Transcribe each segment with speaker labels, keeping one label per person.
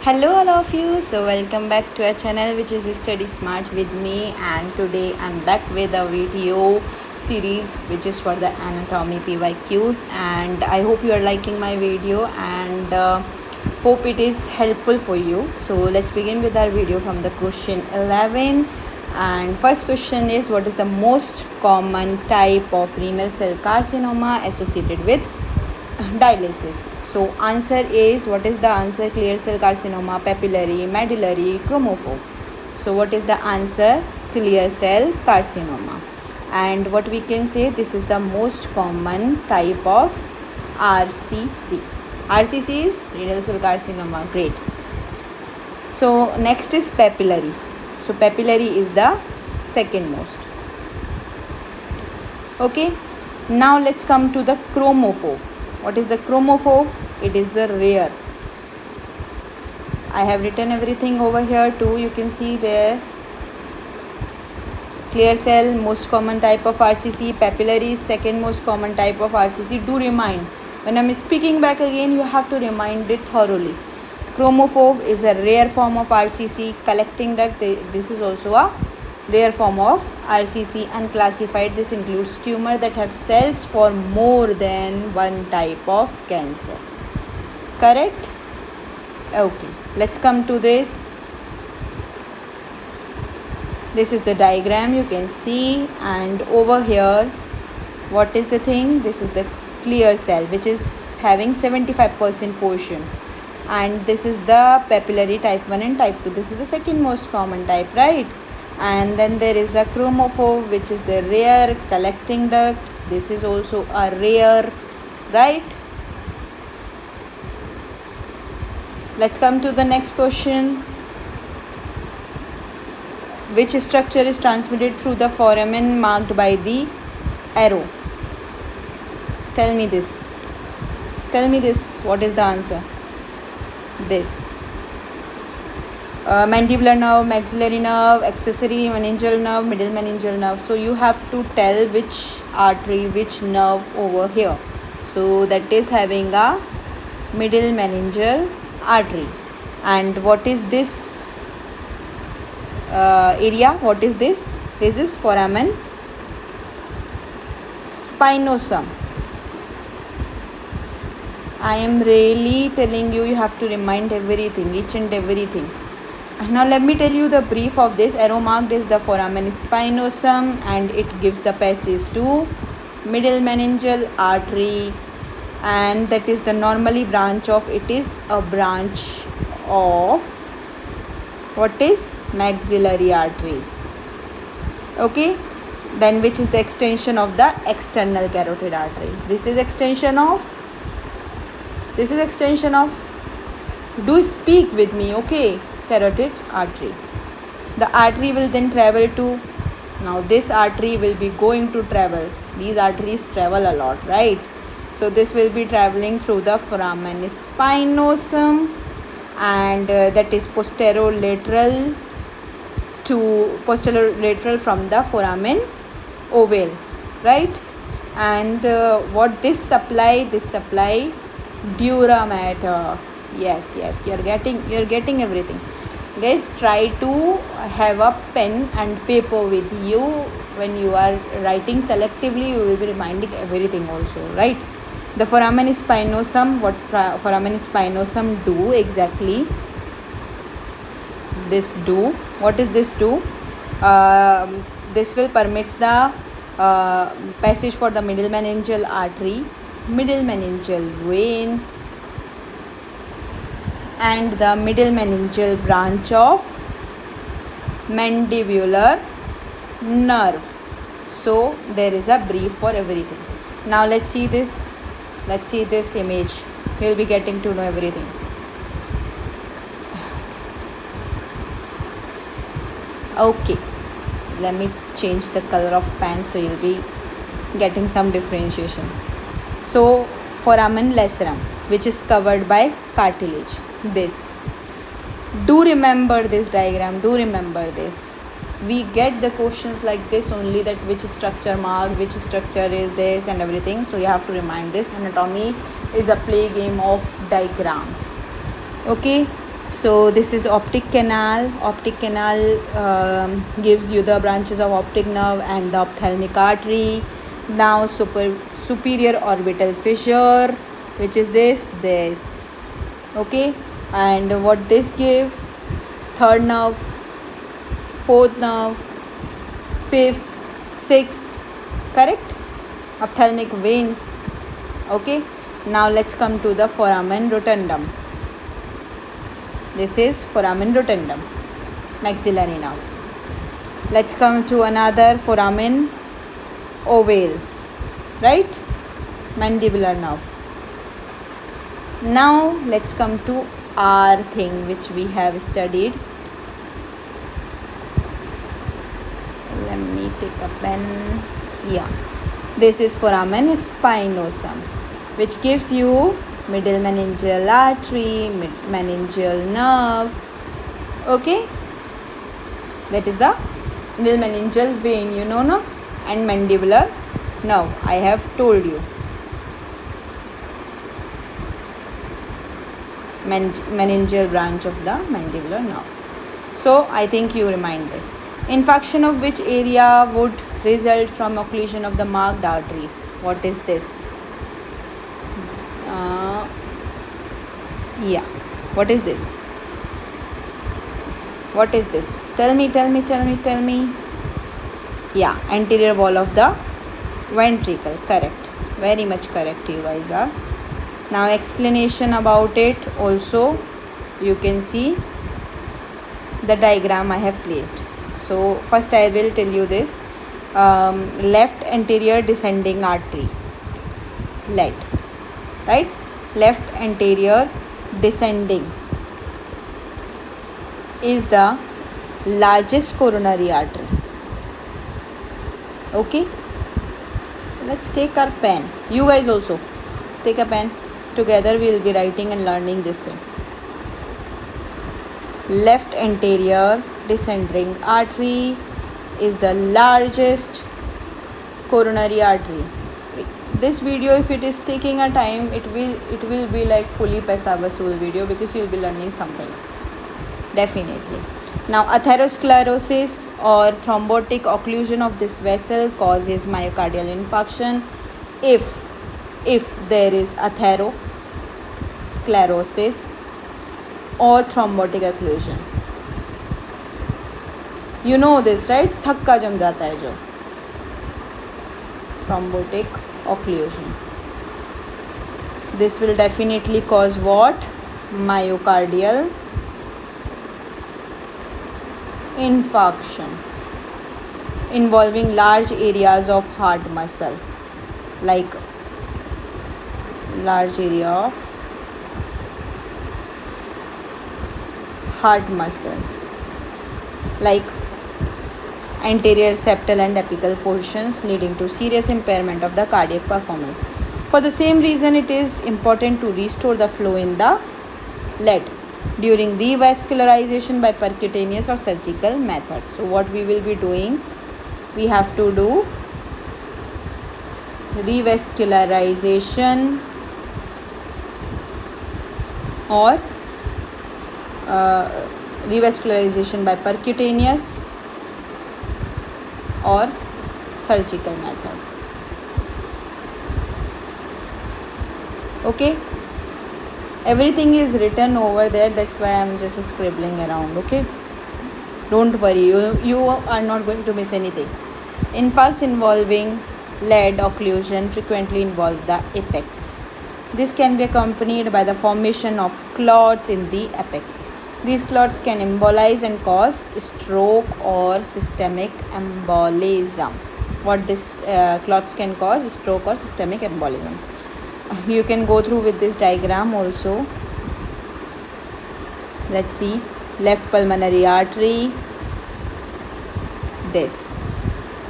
Speaker 1: Hello all of you, so welcome back to our channel which is Study Smart with me, and today I'm back with a video series which is for the anatomy PYQs, and I hope you are liking my video and hope it is helpful for you. So let's begin with our video from the question 11, and first question is, what is the most common type of renal cell carcinoma associated with dialysis? So answer is, what is the answer? Clear cell carcinoma, papillary, medullary, chromophobe. So what is the answer? Clear cell carcinoma. And what we can say, this is the most common type of RCC. RCC is renal cell carcinoma. Great. So next is papillary. So papillary is the second most. Okay. Now let's come to the chromophobe. What is the chromophobe? It is the rare. I have written everything over here too. You can see there. Clear cell, most common type of RCC. Papillary, second most common type of RCC. Do remind. When I am speaking back again, you have to remind it thoroughly. Chromophobe is a rare form of RCC. Collecting duct, this is also a rare form of RCC. Unclassified, this includes tumor that have cells for more than one type of cancer. Correct? Okay, let's come to this. This is the diagram you can see, and over here, what is the thing? This is the clear cell which is having 75% portion, and this is the papillary type 1 and type 2. This is the second most common type, right? And then there is a chromophobe which is the rare collecting duct. This is also a rare, right? Let's come to the next question. Which structure is transmitted through the foramen marked by the arrow? Tell me this. Tell me this. What is the answer? This. Mandibular nerve, maxillary nerve, accessory meningeal nerve, middle meningeal nerve. So you have to tell which artery, which nerve over here. So that is having a middle meningeal artery. And what is this area? What is this? This is foramen spinosum. I am really telling you, you have to remind everything, each and everything. Now let me tell you the brief of this. Arrow marked is the foramen spinosum, and it gives the passage to middle meningeal artery, and that is the normally branch of, it is a branch of what is maxillary artery. Okay, then which is the extension of the external carotid artery. This is extension of, do speak with me, okay, carotid artery. The artery will then travel to, now this artery will be going to travel, these arteries travel a lot, right? So this will be traveling through the foramen spinosum, and that is posterolateral from the foramen ovale, right? And what this supply? This supply dura mater. Yes, you're getting everything. Guys, try to have a pen and paper with you. When you are writing selectively, you will be reminding everything also, right? The foramen spinosum, what foramen spinosum do exactly? This do, what is this do? This will permits the passage for the middle meningeal artery, middle meningeal vein, and the middle meningeal branch of mandibular nerve. So there is a brief for everything. Now let's see this image. You will be getting to know everything. Okay, let me change the color of pen so you'll be getting some differentiation. So foramen lacerum, which is covered by cartilage. This, do remember this diagram, do remember this. We get the questions like this only, that which structure marked, which structure is this, and everything. So you have to remind this. Anatomy is a play game of diagrams. Okay, So this is optic canal. Optic canal gives you the branches of optic nerve and the ophthalmic artery. Now superior orbital fissure, which is this. Okay, and what this give? Third nerve, fourth nerve, fifth, sixth, correct? Ophthalmic veins. Okay, now let's come to the foramen rotundum. This is foramen rotundum, maxillary nerve. Let's come to another foramen ovale, right? Mandibular nerve. Now let's come to our thing which we have studied. Let me take a pen. Yeah, this is foramen spinosum, which gives you middle meningeal artery, meningeal nerve. Okay, that is the middle meningeal vein, you know, no? And mandibular nerve, I have told you. Meningeal branch of the mandibular nerve. So I think you remind this. Infarction of which area would result from occlusion of the marked artery? What is this? Yeah, what is this? What is this? Tell me. Yeah, anterior wall of the ventricle. Correct. Very much correct, you guys are. Now explanation about it also, you can see the diagram I have placed. So first I will tell you this. Left anterior descending artery, LAD, right? Left anterior descending is the largest coronary artery. Okay, let's take our pen. You guys also take a pen. Together we will be writing and learning this thing. Left anterior descending artery is the largest coronary artery. This video, if it is taking a time, it will be like fully paisa vasool video, because you will be learning some things definitely. Now atherosclerosis or thrombotic occlusion of this vessel causes myocardial infarction if there is atherosclerosis or thrombotic occlusion. You know this, right? थक्का जम जाता है जो, thrombotic occlusion. This will definitely cause what? Myocardial infarction involving large areas of heart muscle, like large area of heart muscle, like anterior septal and apical portions, leading to serious impairment of the cardiac performance. For the same reason, it is important to restore the flow in the lead during revascularization by percutaneous or surgical methods. So what we will be doing, we have to do revascularization or revascularization by percutaneous or surgical method. Okay, everything is written over there, that's why I'm just scribbling around. Okay, don't worry, you are not going to miss anything. Infarcts involving lead occlusion frequently involve the apex. This can be accompanied by the formation of clots in the apex. These clots can embolize and cause stroke or systemic embolism. What this clots can cause? Stroke or systemic embolism. You can go through with this diagram also. Let's see. Left pulmonary artery. This.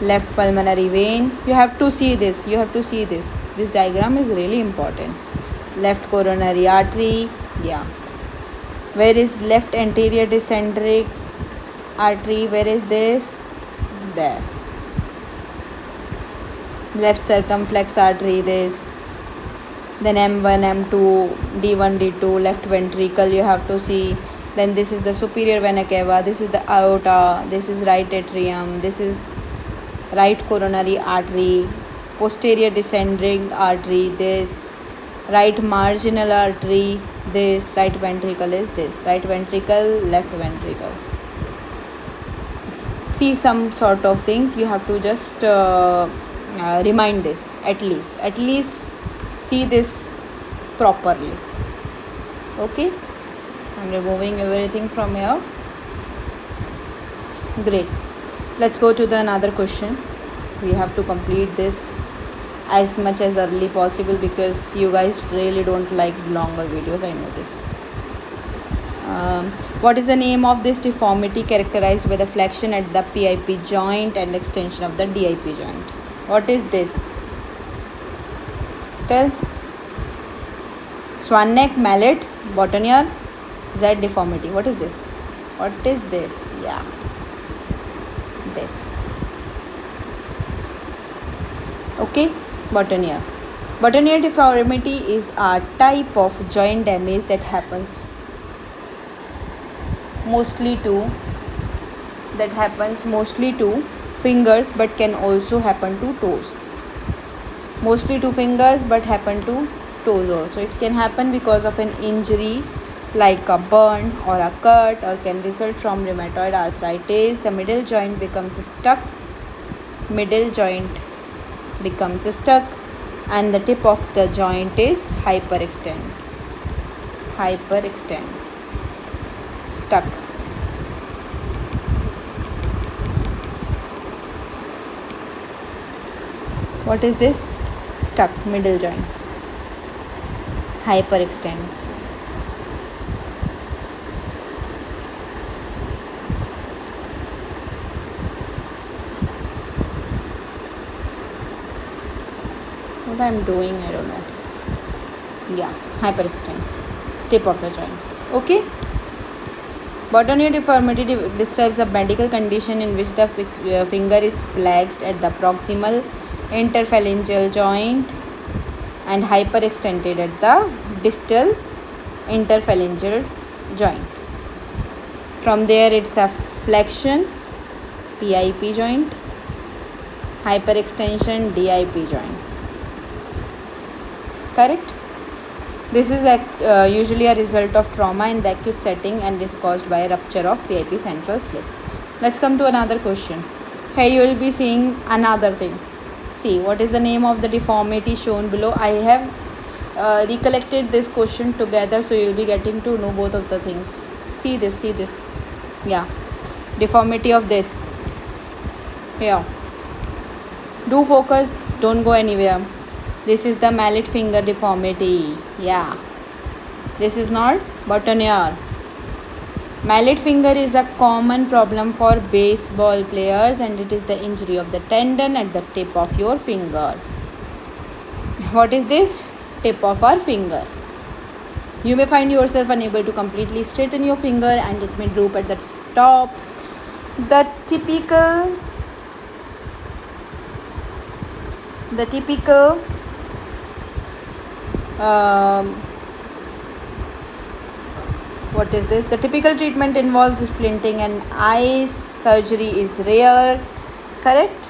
Speaker 1: Left pulmonary vein. You have to see this. This diagram is really important. Left coronary artery. Yeah. Where is left anterior descending artery? Where is this? There. Left circumflex artery, this. Then M1, M2, D1, D2, left ventricle, you have to see. Then this is the superior vena cava, this is the aorta, this is right atrium, this is right coronary artery, posterior descending artery, this right marginal artery, this right ventricle is this, right ventricle, left ventricle. See some sort of things, you have to just remind this at least see this properly. Okay, I'm removing everything from here. Great. Let's go to the another question. We have to complete this as much as early possible because you guys really don't like longer videos, I know this. What is the name of this deformity characterized by the flexion at the PIP joint and extension of the DIP joint? What is this? Tell. Swan neck, mallet, boutonniere, Z deformity. What is this? What is this? Yeah, this. Okay, boutonniere. Boutonniere deformity is a type of joint damage that happens mostly to fingers but can also happen to toes. Mostly to fingers but happen to toes also. It can happen because of an injury like a burn or a cut, or can result from rheumatoid arthritis. The middle joint becomes stuck and the tip of the joint is hyperextend, stuck. What is this? Stuck, middle joint, hyperextends. What I'm doing, I don't know. Yeah, hyperextends, tip of the joints. Okay. Boutonniere deformity describes a medical condition in which the finger is flexed at the proximal interphalangeal joint and hyperextended at the distal interphalangeal joint. From there it's a flexion, PIP joint, hyperextension, DIP joint. Correct? This is usually a result of trauma in the acute setting and is caused by a rupture of PIP central slip. Let's come to another question. Here you will be seeing another thing. See, what is the name of the deformity shown below? I have recollected this question together, so you will be getting to know both of the things. See this. Yeah, deformity of this. Here. Do focus, don't go anywhere. This is the mallet finger deformity. Yeah, this is not boutonniere. Mallet finger is a common problem for baseball players and it is the injury of the tendon at the tip of your finger. What is this? Tip of our finger. You may find yourself unable to completely straighten your finger and it may droop at the top. The typical what is this? The typical treatment involves splinting and ice. Surgery is rare. Correct?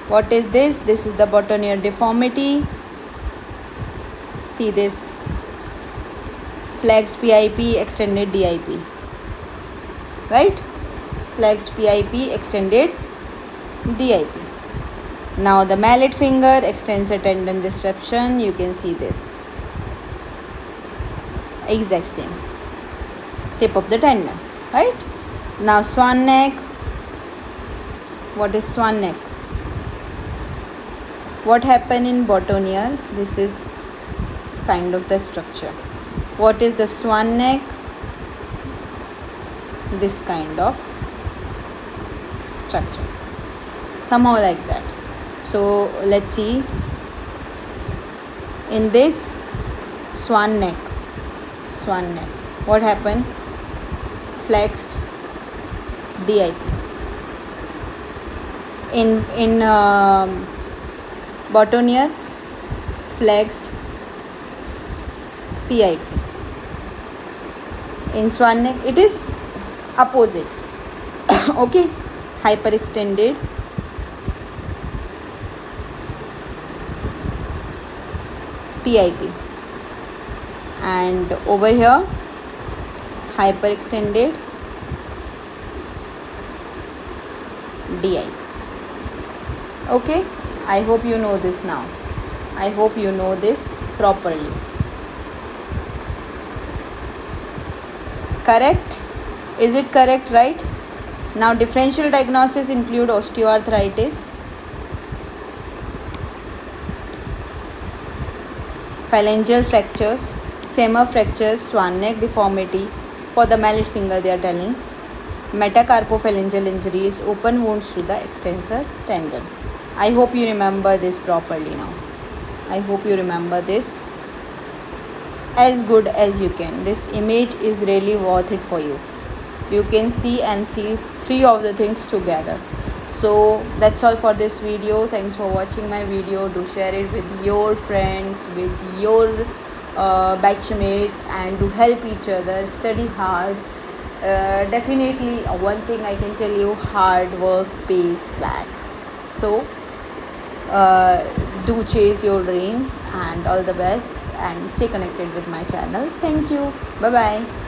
Speaker 1: What is this? This is the boutonniere deformity. See this. Flexed PIP, extended DIP. Right? Flexed PIP, extended DIP. Now the mallet finger, extensor tendon disruption. You can see this. Exact same. Tip of the tendon. Right? Now swan neck. What is swan neck? What happened in boutonniere? This is kind of the structure. What is the swan neck? This kind of structure. Somehow like that. So let's see. In this swan neck, what happened? Flexed DIP. In boutonniere, flexed PIP. In swan neck it is opposite. Okay, hyperextended, PIP, and over here hyperextended, DI. Okay, I hope you know this now. I hope you know this properly. Correct? Is it correct, right? Now differential diagnosis include osteoarthritis, phalangeal fractures, femur fractures, swan neck deformity, for the mallet finger they are telling, metacarpophalangeal injuries, open wounds to the extensor tendon. I hope you remember this properly now. I hope you remember this as good as you can. This image is really worth it for you. You can see and see three of the things together. So that's all for this video. Thanks for watching my video. Do share it with your friends, with your batchmates, and to help each other. Study hard. Definitely one thing I can tell you, hard work pays back. So do chase your dreams, and all the best, and stay connected with my channel. Thank you. Bye bye.